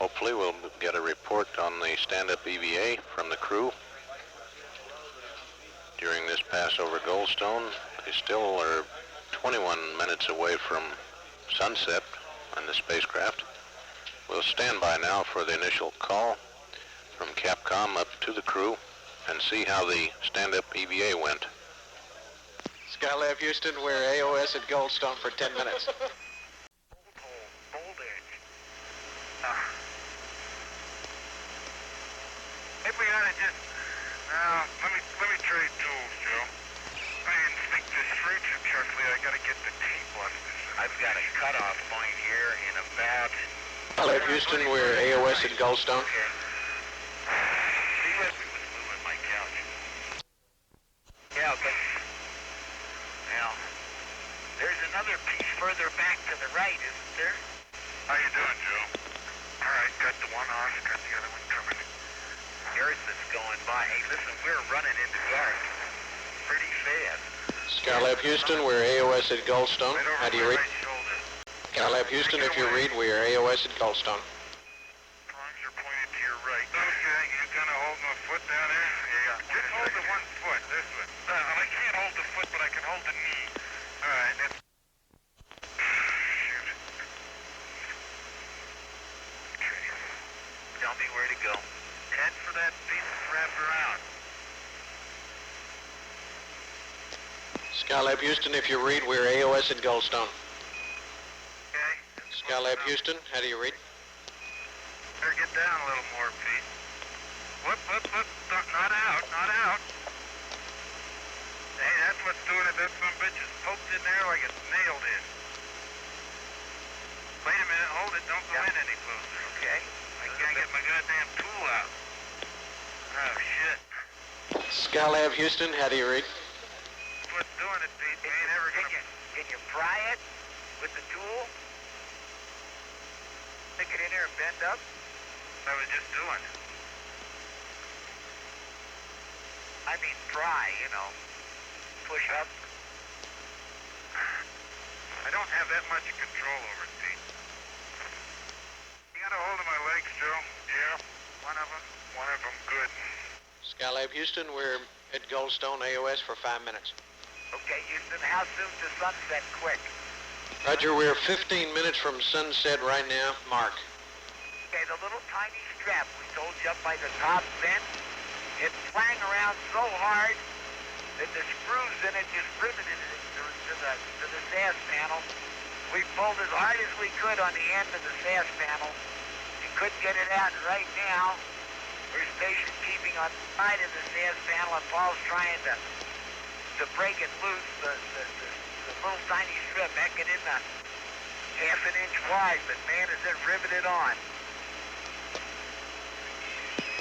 Hopefully we'll get a report on the stand-up EVA from the crew during this pass over Goldstone. They still are 21 minutes away from sunset on the spacecraft. We'll stand by now for the initial call from Capcom up to the crew and see how the stand-up EVA went. Skylab Houston, we're AOS at Goldstone for 10 minutes. Maybe we ought to just... let me trade tools, Joe. I didn't think this through too carefully. I gotta get the tape on this. I've got a cutoff point here in about... Skylab Houston, we're AOS at Goldstone. Okay. See what was moving my couch. Yeah, but... Now, there's another piece further back to the right, isn't there? How you doing, Joe? All right, got the one off, got the other one coming. Yours that's going by. Hey, listen, we're running into dark pretty fast. Skylab Houston, we're AOS at Goldstone. How do you read? Skylab Houston, if you read, we are AOS at Goldstone. Prongs are pointed to your right. Okay, you gonna hold my foot down there? Yeah. Just hold the one foot, this one. I can't hold the foot, but I can hold the knee. All right, that's... Shoot. Okay. Tell me where to go. Head for that piece that's wrapped around. Skylab Houston, if you read, we're AOS at Goldstone. Okay. Skylab Houston, how do you read? Better get down a little more, Pete. Whoop. Not out, not out. Hey, that's what's doing it. That son of a bitch is poked in there like it's nailed in. Wait a minute, hold it. Don't go in any closer. Okay. I can't get my goddamn tool out. Oh, shit. Skylab Houston, how do you read? That's what's doing it, Pete. We ain't ever gonna... Can you pry it with the tool? Stick it in there and bend up? I was just doing it. I mean pry, you know. Push up. I don't have that much control over it, Pete. You got a hold of my legs, Joe? Yeah. One of them good. Skylab Houston, we're at Goldstone AOS for 5 minutes. Okay, Houston, how soon to sunset quick? Roger, we're 15 minutes from sunset right now. Mark. Okay, the little tiny strap we told you up by the top vent, it twang around so hard that the screws in it just riveted it to the SAS panel. We pulled as hard as we could on the end of the SAS panel. You couldn't get it out right now. We're station keeping on the side of the SAS panel, and Paul's trying to break it loose, the little tiny strip, heck it in the half an inch wide, but man, is it riveted on.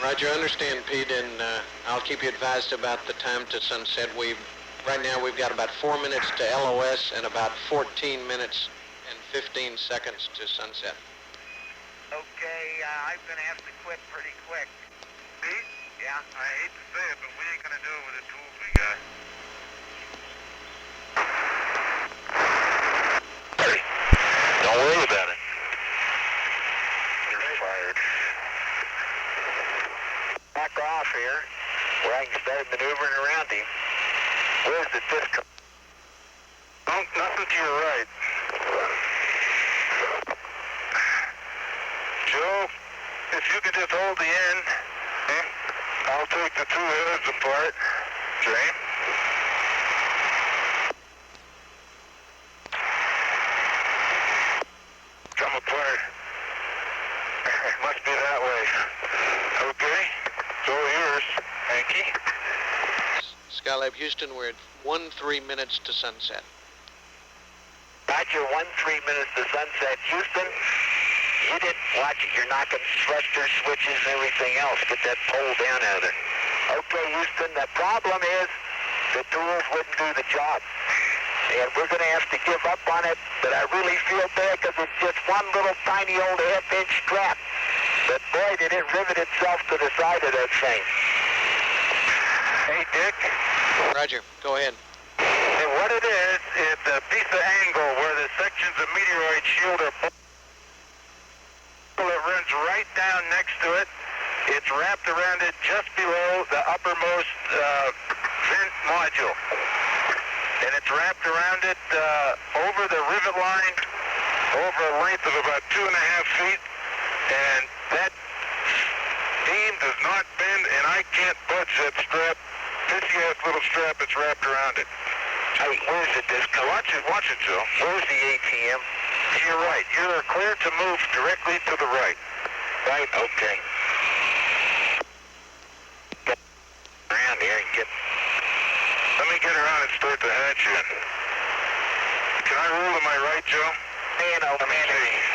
Roger, I understand, Pete, and I'll keep you advised about the time to sunset. Right now we've got about 4 minutes to LOS and about 14 minutes and 15 seconds to sunset. Okay, I'm going to have to quit pretty quick. Pete? Yeah? I hate to say it, but we ain't going to do it with the tools we got. Don't worry about it. You're fired. Back off here, where I can start maneuvering around him. Where's the disc? Nothing to your right. Joe, if you could just hold the end, I'll take the two heads apart. Okay? Come apart. It must be that way. Okay? It's all yours. Thank you. Skylab Houston, we're at 13 minutes to sunset. Roger, 13 minutes to sunset. Houston, you didn't watch it. You're knocking thruster switches and everything else. Get that pole down out of there. Okay, Houston, the problem is the tools wouldn't do the job. And we're going to have to give up on it, but I really feel bad because it's just one little tiny old half-inch strap. But boy, did it rivet itself to the side of that thing. Hey, Dick. Roger, go ahead. And what it is a piece of angle where the sections of meteoroid shield are pull it run runs right down next to it. It's wrapped around it just below the uppermost vent module. And it's wrapped around it over the rivet line over a length of about 2.5 feet. And that beam does not bend, and I can't budge that strap, pissy-ass little strap that's wrapped around it. Hey, where's the disco? Watch it, Joe. Where's the ATM? To your right. You're clear to move directly to the right. Right? Okay. Get around here and get... Let me get around and start the hatch in. Can I roll to my right, Joe? Man, oh man,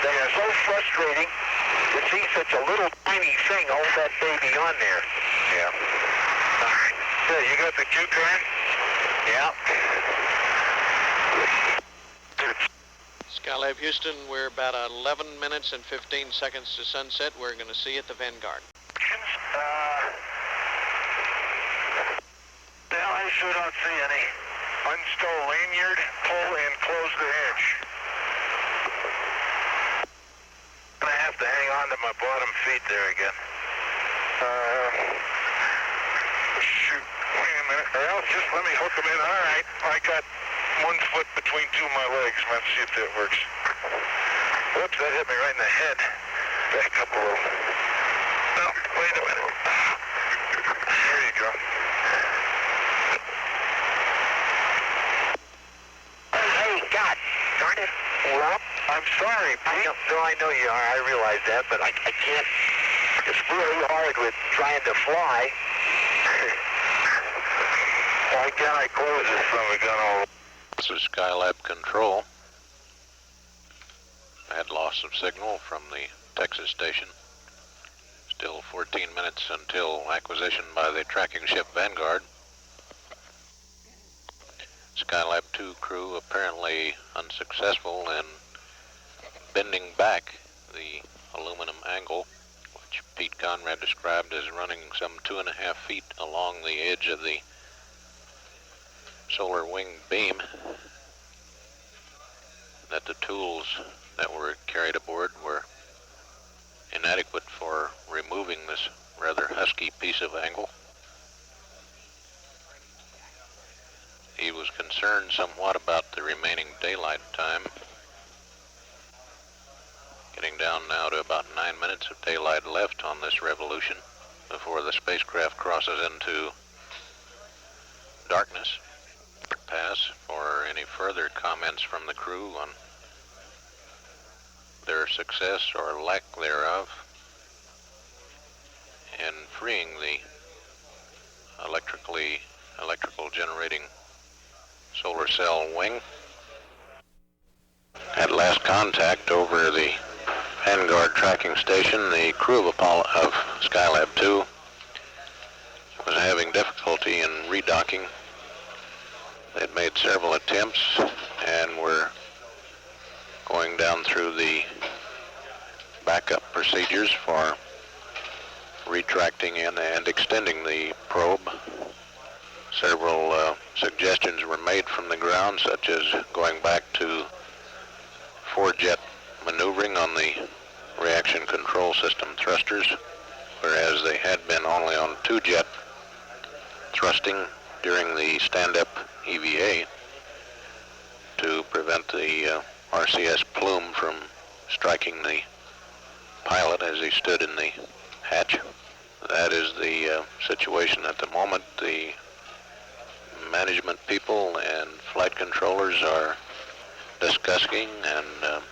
that's so frustrating to see such a little tiny thing hold that baby on there. Yeah. All right. Yeah, you got the cue card? Yeah. Skylab Houston, we're about 11 minutes and 15 seconds to sunset. We're going to see you at the Vanguard. Well, I sure don't see any. Unstow lanyard, pull and close the hitch. I'm going to have to hang on to my bottom feet there again. Shoot, wait a minute. Or else just let me hook them in. All right, I got one foot between two of my legs. Let's see if that works. Whoops, that hit me right in the head. Back up a little. No, wait a minute. There you go. Hey, God, darn it. Well, I'm sorry, Pete. I know you are. I realize that, but I can't. It's really hard with trying to fly. Why can't I close this from the gun all? This is Skylab Control. I had loss of signal from the Texas station. Still 14 minutes until acquisition by the tracking ship Vanguard. Skylab II crew apparently unsuccessful in bending back the aluminum angle, which Pete Conrad described as running some 2.5 feet along the edge of the solar wing beam, that the tools that were carried aboard were inadequate for removing this rather husky piece of angle. He was concerned somewhat about the remaining daylight time, getting down now to about 9 minutes of daylight left on this revolution before the spacecraft crosses into darkness. Pass for any further comments from the crew on their success or lack thereof in freeing the electrical generating solar cell wing. At last contact over the Vanguard tracking station, the crew of Skylab II was having difficulty in redocking. They'd made several attempts and were going down through the backup procedures for retracting in and extending the probe. Several suggestions were made from the ground, such as going back to 4-jet maneuvering on the reaction control system thrusters, whereas they had been only on 2-jet thrusting during the stand-up EVA to prevent the RCS plume from striking the pilot as he stood in the hatch. That is the situation at the moment. The management people and flight controllers are discussing and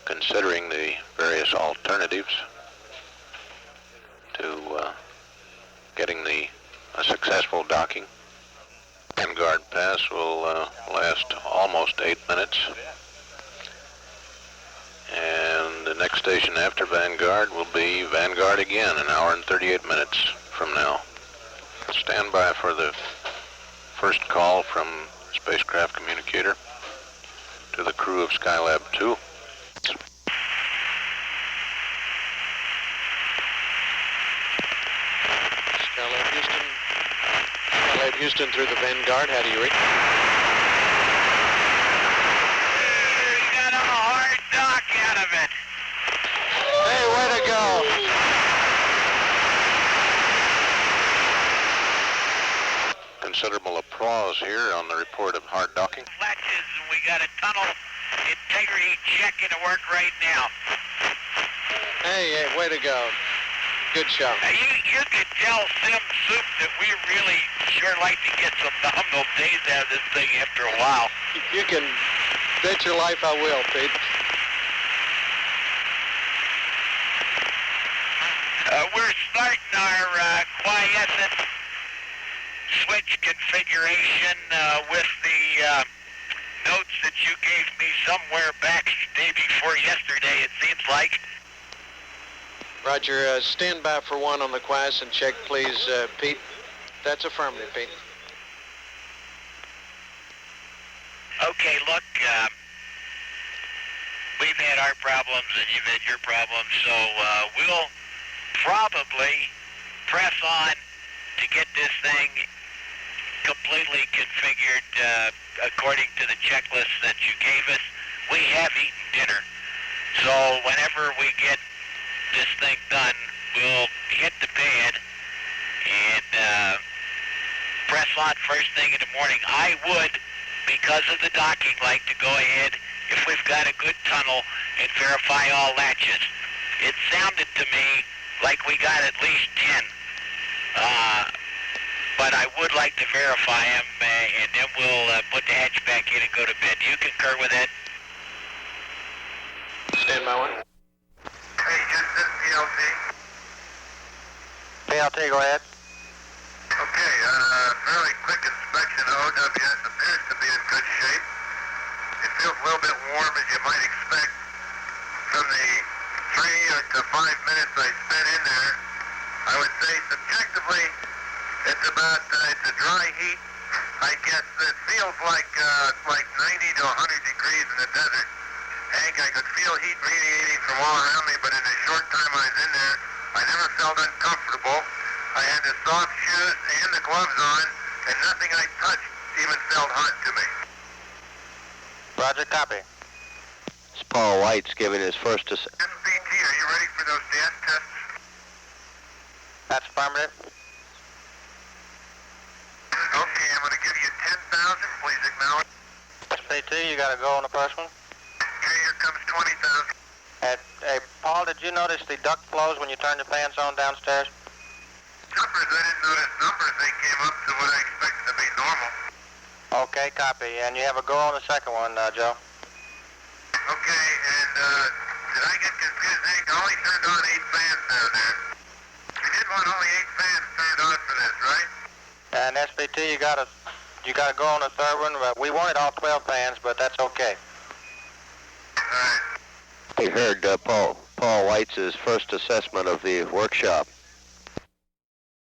considering the various alternatives to getting a successful docking. Vanguard pass will last almost 8 minutes. And the next station after Vanguard will be Vanguard again, 1 hour and 38 minutes from now. Stand by for the first call from spacecraft communicator to the crew of Skylab II. Skylab Houston through the Vanguard, how do you read? Got a hard knock out of it. Claus here on the report of hard docking. Latches, and we got a tunnel integrity check into work right now. Hey, way to go. Good show. You could tell Sim Soup that we really sure like to get some nominal days out of this thing after a while. You can bet your life I will, Pete. We're starting our quiescent switch configuration with the notes that you gave me somewhere back day before yesterday, it seems like. Roger, stand by for one on the quiescent check, please, Pete. That's affirmative, Pete. Okay, look, we've had our problems and you've had your problems, so we'll probably press on to get this thing completely configured according to the checklist that you gave us. We have eaten dinner, so whenever we get this thing done, we'll hit the pad and press on first thing in the morning. I would, because of the docking, like to go ahead, if we've got a good tunnel, and verify all latches. It sounded to me like we got at least 10. But I would like to verify them, and then we'll put the hatch back in and go to bed. Do you concur with that? Stand by one. Hey, Houston, PLT. PLT, go ahead. Okay, fairly quick inspection of OWS appears to be in good shape. It feels a little bit warm, as you might expect, from the 3 to 5 minutes I spent in there. I would say subjectively, it's a dry heat. I guess it feels like 90 to 100 degrees in the desert. Hank, I could feel heat radiating from all around me, but in the short time I was in there, I never felt uncomfortable. I had the soft shoes and the gloves on, and nothing I touched even felt hot to me. Roger, copy. It's Paul White's giving his first SPT, are you ready for those gas tests? That's affirmative. Okay, I'm going to give you 10,000. Please acknowledge. SPT, you got to go on the first one. Okay, here comes 20,000. Hey, Paul, did you notice the duct flows when you turned the fans on downstairs? Numbers, I didn't notice numbers. They came up to what I expected to be normal. Okay, copy. And you have a go on the second one, Joe. Okay, and did I get confused? Hank, I only turned on 8 fans down there. We did want only 8 fans turned on for this, right? And SPT, you got to go on the third one. We wanted all 12 fans, but that's okay. All right. We heard Paul White's first assessment of the workshop.